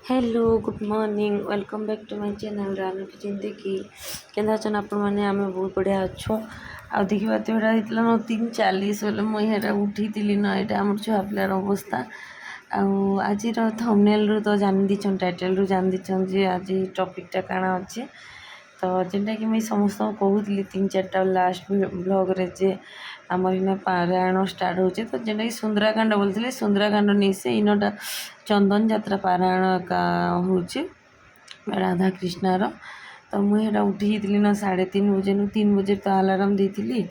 Hello good morning welcome back to my channel Ranu की जिंदगी केन्दा अछन आपण मैंने आम बहुत बढ़िया अच्छु आ देखा तो यहाँ होता 3:40 बेले मुझे उठी ना यहाँ आम छुआ पिलार अवस्था आज थंबनेल रू तो जान दीछन टाइटल रू जान दीछन जे आज टॉपिकटा काଣା अच्छे तो जेनटा कि मुझे समस्त कहूली 3-4टा लास्ट ब्लॉग रे जे आमर इन पारायण स्टार्ट होचे तो जेनटा कि सुंदराकांड बोलते सुंदराकांड नहीं से इनटा चंदन यात्रा पारायण का होचे राधा कृष्णार तो मुझे उठी ना 3:30 बजे 3 बजे तो अलार्म देती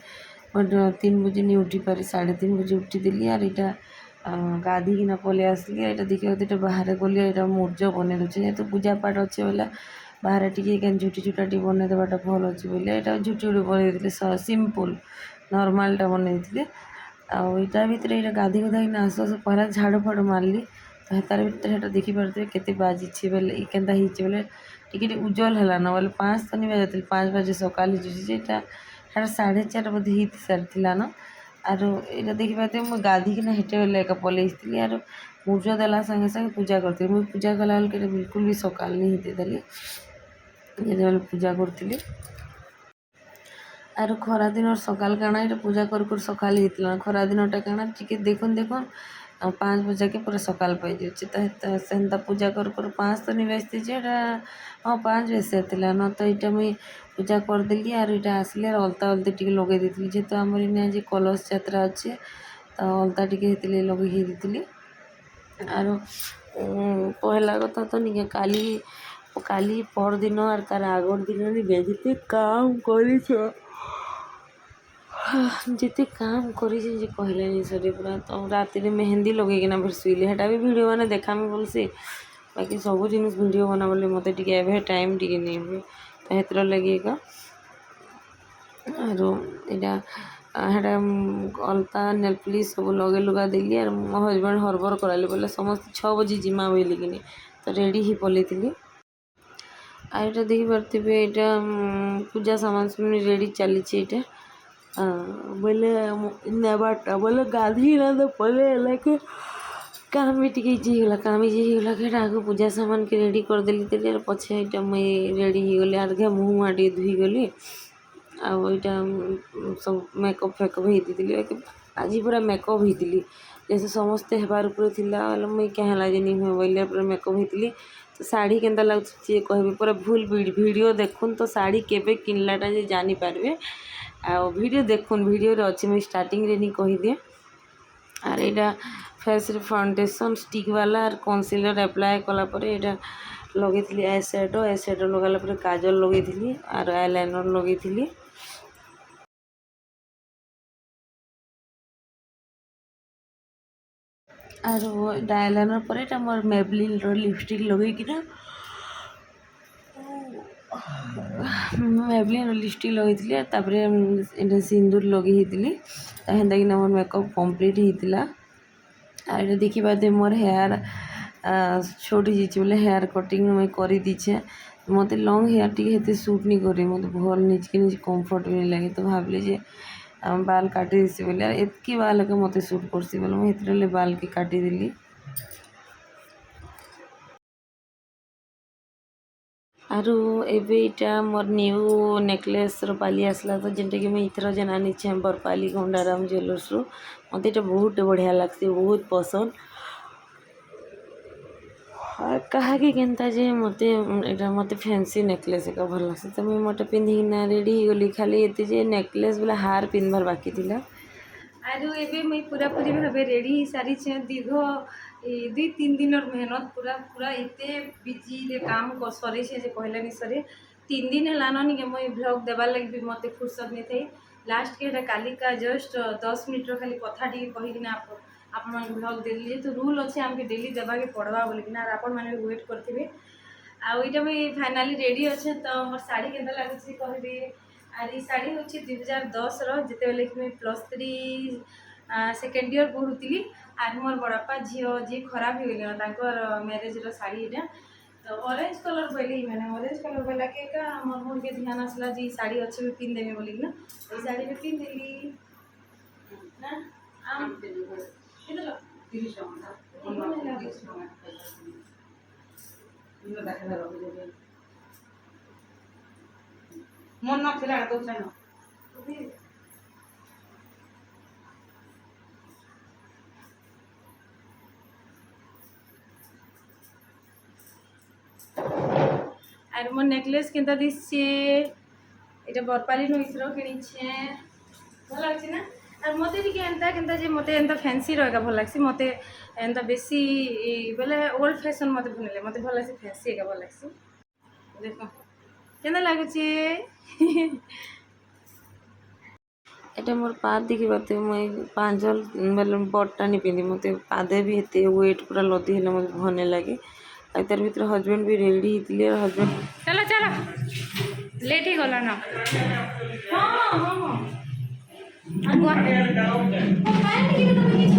बट 3 बजे नहीं उठी पारी 3:30 बजे उठी यार यहाँ गाधीकिना पलि आसली यहाँ देखा बाहर गली यहाँ मूर्ज बन दूचे जेहतु पूजा पाठ अच्छे बोला बाहर टी झुटी झुटा टी बन देवाटा भल अच्छे बोले यहाँ झुटी झुटी बन सिंपल नॉर्मलटा बन आईटा भितर यहाँ गाधी गुधा आस पहला झाड़ फाड़ मारली तो तार भर देखिपे के बाजी बेले केन्ता बोले टी उज्जवल है ना बोले 5 तो नहीं बजाते 5 बजे सकाल यहाँ 4:30 बोधे ही सारी ना आरो यहाँ देखिपे मुझे गाधीकिना हेटे बेले एक पलि आर मूर्ज देला संगे संगे पूजा करती मुझे पूजा कला बेल बिल्कुल भी सकाल नहीं हेते देली ये पूजा करी आर खरा दिन सकाल काଣା ये पूजा कर सकाल होता खरा दिनटा काଣା टी देखुन 5 बजे के पूरा सकाल पाई जाऊँचे तो सेन्ता पूजा कर 5 तो नहीं बेचती हाँ 5 बेस न तो यहाँ मुई पूजा करदेली आर यहाँ आसली अलता अलती टी लगे दी जेहेतु आमर इन आज कलश यात्रा अच्छे तो अलता टी लगे दी आर पहला कथा तो नहीं काली काली पर दिन और तार आगर दिन बेजते काम कर जिते काम करी कहले नहीं सरी पूरा तो रात मेहंदी लगेकिना फिर शुइली हेटा भी वीडियो मैंने देखा मैं बोलसी बाकी सब जिन वीडियो बना बोले मत टाइम टी नहीं हुए तो हेतर लगे आरो यहाँ हेटा अलता नेलपलिस सब लगे लुगा देली और मो हजबैंड हरबर कराली बोले समस्त 6 बजे जिमा बोलिकिनी तो रेडी ही पलि आ यहाँ देखी पारे यहाँ पूजा सामान सब रेडी चली बोले नेबाटा बोले गाधी ना तो पहले के काम भी टी इजीगला काम इजीगला कि आगे पूजा सामान के रेडी करदेली तेल पछे यहाँ मुझे रेडी हो गली आगे मुँह मुआ टे धुई गली यहाँ सब मेकअप फेकअप होती आज पूरा मेकअप होती जैसे समस्ते हेबार ऊपर थिला मुझे क्या लगे नहीं हुए बोले पूरा मेकअप होती तो शाढ़ी केन्ता लगे कह पूरा भूल वीडियो देखुन तो शाढ़ी केबे किनलाटा जे जानी पारबे आ वीडियो देखुन वीडियो रे अच्छी मुझे स्टार्टिंग रे नहीं कहीदे आर यहाँ फेस रे फाउंडेशन स्टिक वाला और कन्सीलर एप्लाय कलापर यहाँ लगे आई सैडो लगाला काजल लगे और आईलाइनर लगे और आईलाइनर पर मोर मेबलिन लिपस्टिक लगे मेबलिन लिपस्टिक लगे सिंदूर लगे हेन्ता कि मोर मेकअप कम्प्लीट होता और देखी पाते मोर हेयर छोट हो बोले हेयर कटिंग मुझे कर दीचे मत लंग हेयर टी सूट नहीं करे मत भल निजके निज कम्फर्ट भी नहीं लगे तो भाविली जे बाल काटी देसी बोले एतकी बाल के मत सूट करसी बोले मुझे बाल के काटिदेली आरु एबे इटा मोर न्यू नेकलेस पाली आसला तो जेनटा कि मुझे इथर जेन आनी बरपाली गंडाराम ज्वेलर्स रू मत ये बहुत बढ़िया लगसी बहुत पसंद कहा कि केन्ता जे मते एटा मते फैंसी नेकलेस एक भल लगसी तो मुझे मोटे पिंधिना रेडी हो गली खाली ये जे नेकलेस बोले हार पिंधबार बाकी थिला आरु एबे मुई पूरा पूरी भाव रेडी हो सारी दीर्घ 2-3 दिन मेहनत पूरा पूरा एते बिजी रे काम सरी से कहले नहीं सरी 3 दिन है नहीं मुझे ब्लॉग देवार लगे भी मत फुर्सत नहीं थी लास्ट के काली का जस्ट 10 मिनट खाली कथा टी कहीकिना आप ब्लॉग देली तो रूल अच्छे आमके डेली देवा के पड़वा बोलिकिना आपण मैंने वेट करेंगे आईटा मुझे फाइनाली रेडी अच्छे तो मोर शाढ़ी के लगे कहबी आर शाढ़ी हूँ 2010 जिते बेले कि मुझे +3 सेकेंड ईयर पढ़ुली आर मोर बड़ापा झील जी खराब हो गला मैरेज शाढ़ी यहाँ तो ऑरेंज कलर पहले ही मैंने ऑरेंज कलर पहला के मोर के ध्यान आसला जी शाढ़ी अच्छे भी पिन देवे बोलिकिना तो शाढ़ी में पिन देली মন নଥିଲା তো জান আর মোর নেকলেস কেনতা দিচ্ছে এটা বরপালি নইসর কিনিছে ভাল লাগছে না আর মতে টিকে এন্তা কেনতা যে মতে এন্তা ফ্যান্সি রয়েগা ভাল লাগছে মতে এন্তা বেশি বেলে ওল্ড ফ্যাশন মতে ভুনিলে মতে ভাল লাগছে ফ্যান্সি একা ভাল লাগছে দেখো কেন লাগুছে এটা মোর ପାଦ ଦେଖିବାତେ ମୁଇଁ ପାଞ୍ଚଲ ବେଲେ ବଡ଼ଟା ନି ପିନ୍ଧି ମତେ ପାଦେ ବି ହେତେ ୱେଟ୍ ପୁରା ଲଦି ହେଲେ ମତେ ଭଲ ନାଇଁ ଲାଗେ ଆଉ ତାର ଭିତରେ ହଜବେଣ୍ଡ ବି ରେଡ଼ି ହେଇଥିଲେ ହଜବେଣ୍ଡ चलो चलो लेट ही गला ना हाँ हाँ हाँ अगुआ ओ काहे नहीं कि तुम किछ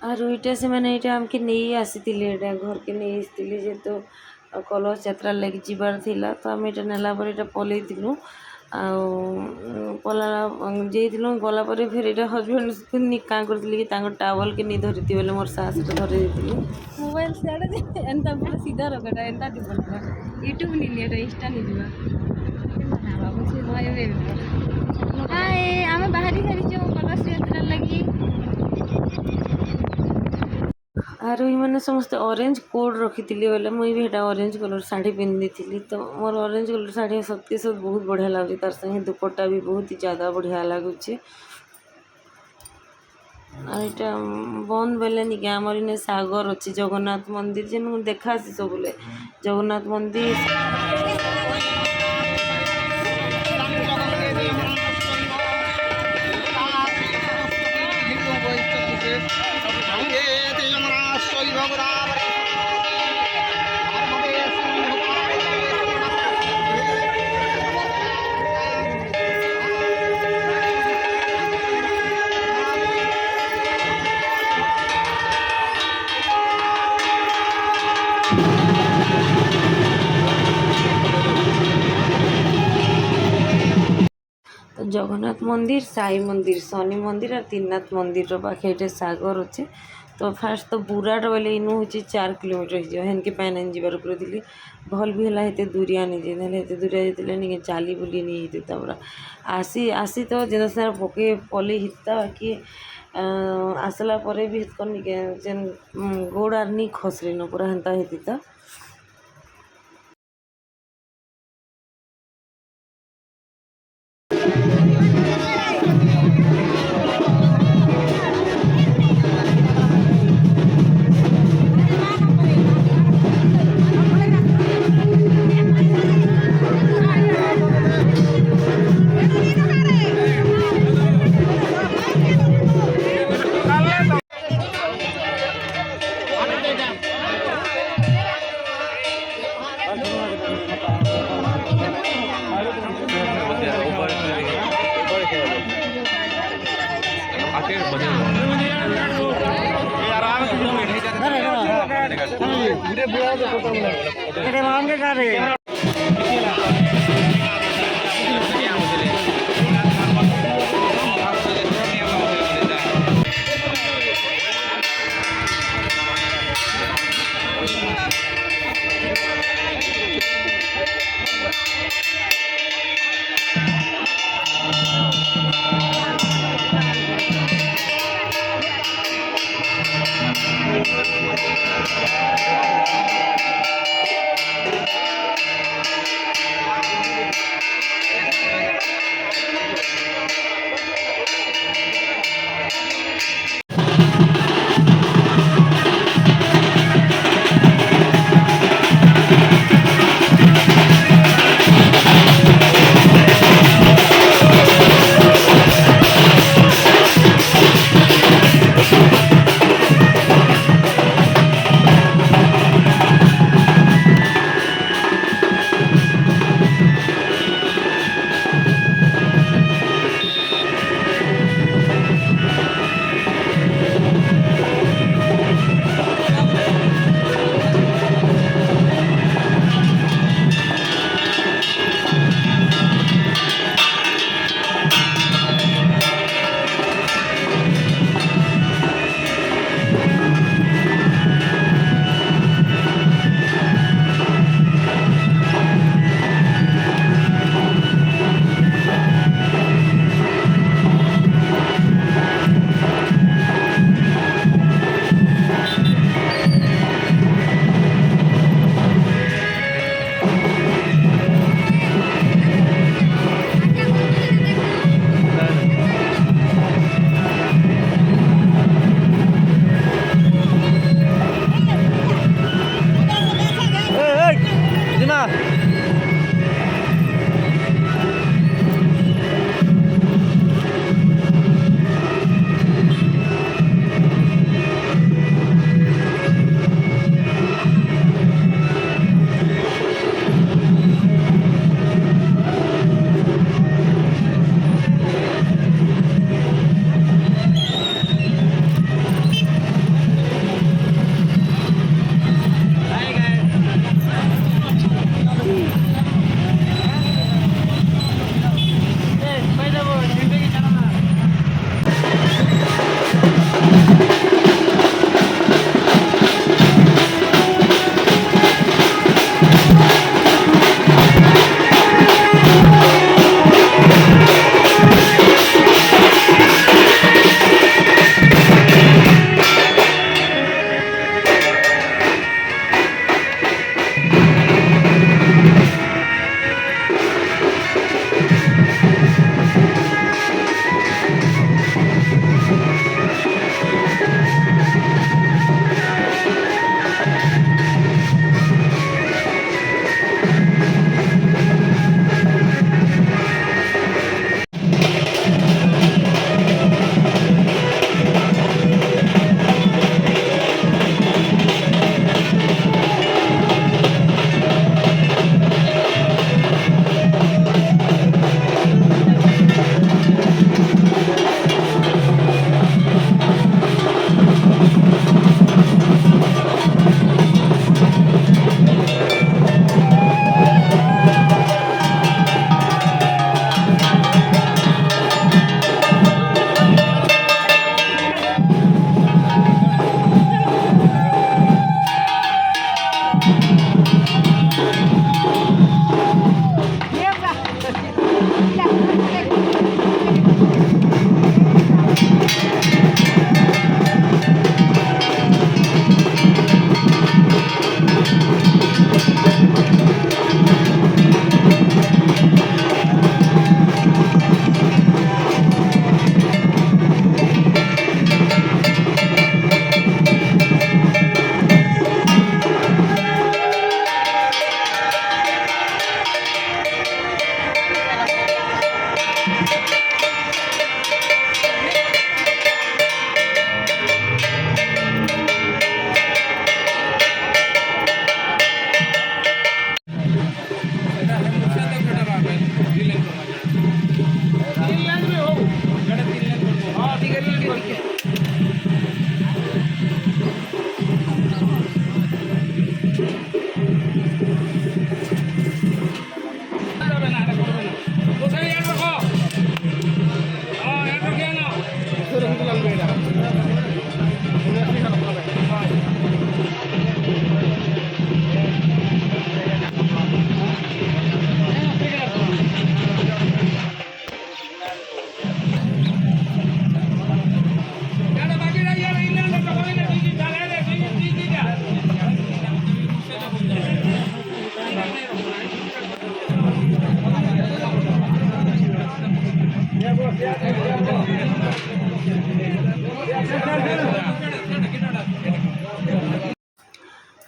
আর ওইটা ସେମାନେ ଏଇଟା ଆମକେ ନେଇ ଆସିଥିଲେ ଏଇଟା ଘରକେ ନେଇ ଆସିଥିଲେ ଯେହେତୁ କଲସ ଯାତ୍ରା ଲାଗି ଯିବାର ଥିଲା ତ ଆମେ ଏଇଟା ନେଲା ପରେ ଏଇଟା ପଲେଇଥିଲୁ ଆଉ ପଲା ଯାଇଥିଲୁ ଗଲା ପରେ ଫେର ଏଇଟା ହଜବେଣ୍ଡ କାଁ କରିଥିଲି କି ତାଙ୍କ ଟାୱଲକେ ନେଇ ଧରିଥିବେ ବୋଲେ ମୋର ଶାଶୁଟା ଧରି ଦେଇଥିଲି मोबाइल से आड़े एंता पूरा सीधा रगड़ा एंता दी बोलबा यूट्यूब नहीं लिया तो इंस्टा नहीं दिबा हां मुझे भय वे हाय आमे बाहरी सारी जो कलर यात्रा लगी আর ଏଇମାନେ ସମସ୍ତେ ଅରେଞ୍ଜ କୋଡ଼୍ ରଖିଥିଲେ ବୋଲେ ମୁଇଁ ବି ହେଟା ଅରେଞ୍ଜ କଲର୍ ଶାଢ଼ୀ ପିନ୍ଧିଥିଲି ତ ମୋର ଅରେଞ୍ଜ କଲର୍ ଶାଢ଼ୀ ସତ୍ୟ ସତ ବହୁତ ବଢ଼ିଆ ଲାଗୁଛି ତାର ସାଙ୍ଗେ ଦୁପଟ୍ଟା ବି ବହୁତ ज़्यादा ବଢ଼ିଆ ଲାଗୁଛି আর এটা বন্ধ বেলে নিকে আমার ইনে সাগর ଅଛି জগন্নাথ মন্দির যেন দেখাছি ସବୁলে জগন্নাথ মন্দির तो जगन्नाथ मंदिर साई मंदिर शनि मंदिर और तीननाथ मंदिर पाखे ये सागर अच्छे तो फास्ट तो बुराट बोले इनू हूँ 4 किलोमीटर हेन के पैन जीवार थी भल भी है हेते दूरिया नहीं जे हेते दूरिया जाते नहीं चाली बुली नहीं जाते पूरा आसी आसी तो जेन सार पके पले हिता कि आसला पर भी हितकनिके जेन गोड़ आर नहीं खसरे न पूरा हेन्ता हेती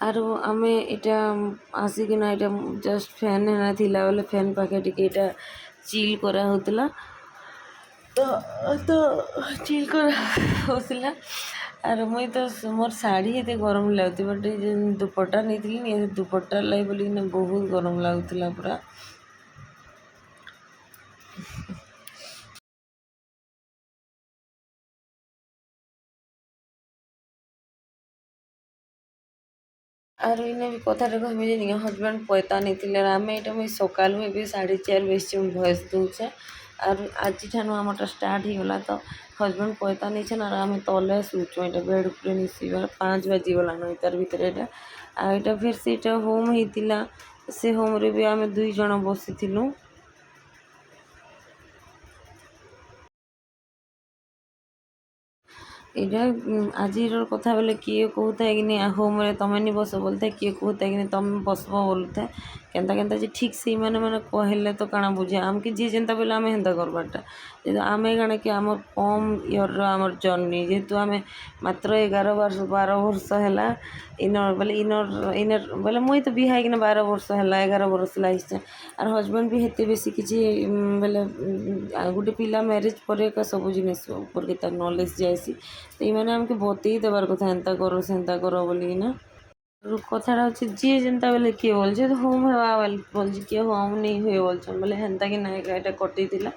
ଆରୁ ଆମେ ଏଇଟା ଆସିକିନା ଏଇଟା ଜଷ୍ଟ ଫ୍ୟାନ୍ ହେନା ଥିଲା ବେଲେ ଫ୍ୟାନ୍ ପାଖେ ଟିକେ ଏଇଟା ଚିଲ୍ କରାହେଉଥିଲା। ତ ଚିଲ୍ କରା ହେଉଥିଲା। ଆରୁ ମୁଇଁ ତ ମୋର୍ ଶାଢ଼ୀ ଏତେ ଗରମ ଲାଗୁଥି ବଟ୍ ଯେ ଦୁପଟ୍ଟା ନେଇଥିଲି ନି ଦୁପଟ୍ଟା ଲାଗି ବୋଲିକିନା ବହୁତ ଗରମ ଲାଗୁଥିଲା ପୁରା। ଆରୁ ଇନେ ବି କଥାଟେ କହିବି ଯେ ନିକେ ହଜବେଣ୍ଡ ପଇତା ନେଇଥିଲେ ଆମେ ଏଇଟା ମୁଇଁ ସକାଳୁ ଏବେ 4:30 ବେଶୀ ମୁଁ ଭଏସ୍ ଦଉଛେ। ଆରୁ ଆଜିଠାନୁ ଆମରଟା ଷ୍ଟାର୍ଟ ହେଇଗଲା ତ ହଜବେଣ୍ଡ ପଇତା ନେଇଛନ୍ ଆରୁ ଆମେ ତଲେ ଶୁଛୁଁ ଏଇଟା ବେଡ଼୍ ଉପରେ ମିଶିବା 5 ବାଜିଗଲାନ ତାର ଭିତରେ ଏଇଟା। ଆଉ ଏଇଟା ଫିର୍ ସେଇଟା ହୋମ୍ ହେଇଥିଲା ସେ ହୋମ୍ରେ ବି ଆମେ 2 ଜଣ ବସିଥିଲୁ। ଏଇଟା ଆଜିର କଥା ବେଲେ କିଏ କହୁଥାଏ କି ନି ହୋମ୍ରେ ତମେ ନି ବସ ବୋଲୁଥାଏ କିଏ କହୁଥାଏ କି ନି ତମେ ବସବ ବୋଲୁଥାଏ। କେନ୍ତା କେନ୍ତା ଯେ ଠିକ୍ ସେଇମାନେ ମାନେ କହିଲେ ତ କାଣା ବୁଝେ ଆମ୍କେ ଯିଏ ଯେନ୍ତା ବୋଇଲେ ଆମେ ହେନ୍ତା କରବାରଟା। କିନ୍ତୁ ଆମେ କାଣା କି ଆମର୍ କମ୍ ଇୟର୍ର ଆମର୍ ଜର୍ନି ଯେହେତୁ ଆମେ ମାତ୍ର 12 ବର୍ଷ ହେଲା ଇନର୍ ବୋଲେ ମୁଇଁ ତ ବିହା ହେଇକିନା 12 ବର୍ଷ ହେଲା 11 ବର୍ଷ ହେଲା ଆସିଛେ। ଆର୍ ହଜବେଣ୍ଡ ବି ହେତେ ବେଶୀ କିଛି ବୋଲେ ଗୋଟେ ପିଲା ମ୍ୟାରେଜ୍ ପରେ ଏକା ସବୁ ଜିନିଷ୍ ଉପରକେ ତାର୍ ନଲେଜ୍ ଯାଏସି। ଏଇମାନେ ଆମକେ ବତେଇ ଦେବାର୍ କଥା ଏନ୍ତା କର ସେନ୍ତା କର ବୋଲିକିନା। କଥାଟା ହଉଛି ଯିଏ ଯେନ୍ତା ବେଲେ କିଏ ବୋଲୁଛେ ହୋମ୍ ହେବା ବୋଲୁଛେ କିଏ ହୋମ୍ ନେଇ ହୁଏ ବୋଲୁଛନ୍ ବୋଲେ ହେନ୍ତା କି ନାଇଁ ଏଇଟା କଟିଥିଲା।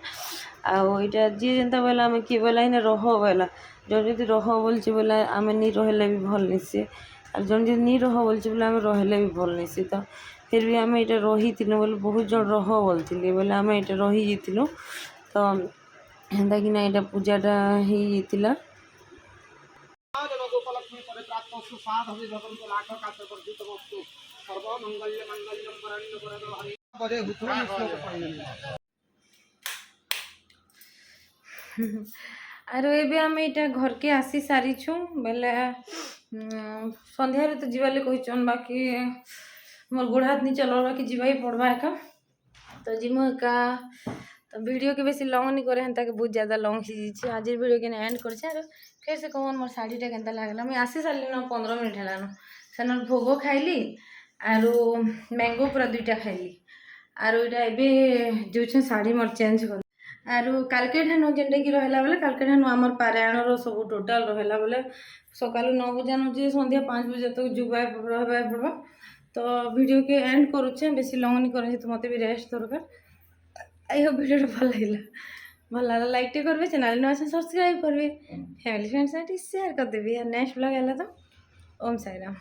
ଆଉ ଏଇଟା ଯିଏ ଯେନ୍ତା ବୋଇଲା ଆମେ କିଏ ବୋଇଲା ଇନେ ରହ ବୋଇଲା ଜଣେ ଯଦି ରହ ବୋଲୁଛେ ବୋଲେ ଆମେ ନି ରହିଲେ ବି ଭଲ୍ ନିସି। ଆର୍ ଜଣେ ଯଦି ନି ରହ ବୋଲୁଛେ ବୋଲେ ଆମେ ରହିଲେ ବି ଭଲ୍ ନିସି। ତ ଫିର୍ ବି ଆମେ ଏଇଟା ରହିଥିଲୁ ବୋଲେ ବହୁତ ଜଣ ରହ ବୋଲୁଥିଲେ ବୋଲେ ଆମେ ଏଇଟା ରହିଯାଇଥିଲୁ। ତ ହେନ୍ତା କିନା ଏଇଟା ପୂଜାଟା ହେଇଯାଇଥିଲା। उपलक्ष्मी परिप्राप्तस्तु साधु भगवन्तु लाख काश वर्धितमस्तु सर्वमंगल्य मंगल्यं वरण्य वरदो हरि पदे हुतुम श्लोक पढ़िलेन। ଆରୁ ଏବେ ଆମେ ଏଇଟା ଘରକେ ଆସି ସାରିଛୁ ବେଲେ ସନ୍ଧ୍ୟାରେ ତ ଯିବାଲେ କହିଛନ୍ ବାକି ମୋର୍ ଗୋଡ଼ ହାତ ନି ଚଲବାର୍ ବାକି ଯିବାକେ ପଡ଼ବା ଏକା ତ ଯିମୁ ଏକା। ତ ଭିଡ଼ିଓ के बेसी लॉन्ग नहीं करे हेन्ता के बहुत ज़्यादा लॉन्ग ହେଇଯାଇଛି। ଆଜିର ଭିଡ଼ିଓ के एंड करछे। ଆରୁ ଫେର୍ ସେ କହन ମୋର୍ ଶାଢ଼ୀଟା କେନ୍ତା ଲାଗଲା ମୁଇଁ ଆସି ସାରିଲିନ 15 ମିନିଟ୍ ହେଲାନ ସେନ ଭୋଗ ଖାଇଲି ଆରୁ ମ୍ୟାଙ୍ଗୋ ପୁରା 2ଟା ଖାଇଲି। ଆରୁ ଏଇଟା ଏବେ ଯାଉଛେ ଶାଢ଼ୀ ମୋର୍ ଚେଞ୍ଜ କରି। ଆରୁ କାଲ୍କେ ଠାନୁ ଯେନ୍ଟାକି ରହେଲା ବେଲେ କାଲ୍କେ ଠାନୁ ଆମର୍ ପାରାୟଣର ସବୁ ଟୋଟାଲ୍ ରହେଲା ବେଲେ ସକାଳୁ 9 ବଜାନୁ ଯେ ସନ୍ଧ୍ୟା 5 ବଜେ ତक ରହିବାକେ ପଡ଼ବା। ତ ଭିଡ଼ିଓ के एंड करुଛେ बेसी लॉन्ग नहीं करे तो मते भी रेस्ट दरकार। आई होप वीडियो भल लगिला भल लागला लाइक टे करबे चैनल नुआ सब्सक्राइब करबे फैमिली फ्रेंड्स साथ शेयर कर देबे। नेक्स्ट ब्लॉग आला तो ओम साई राम।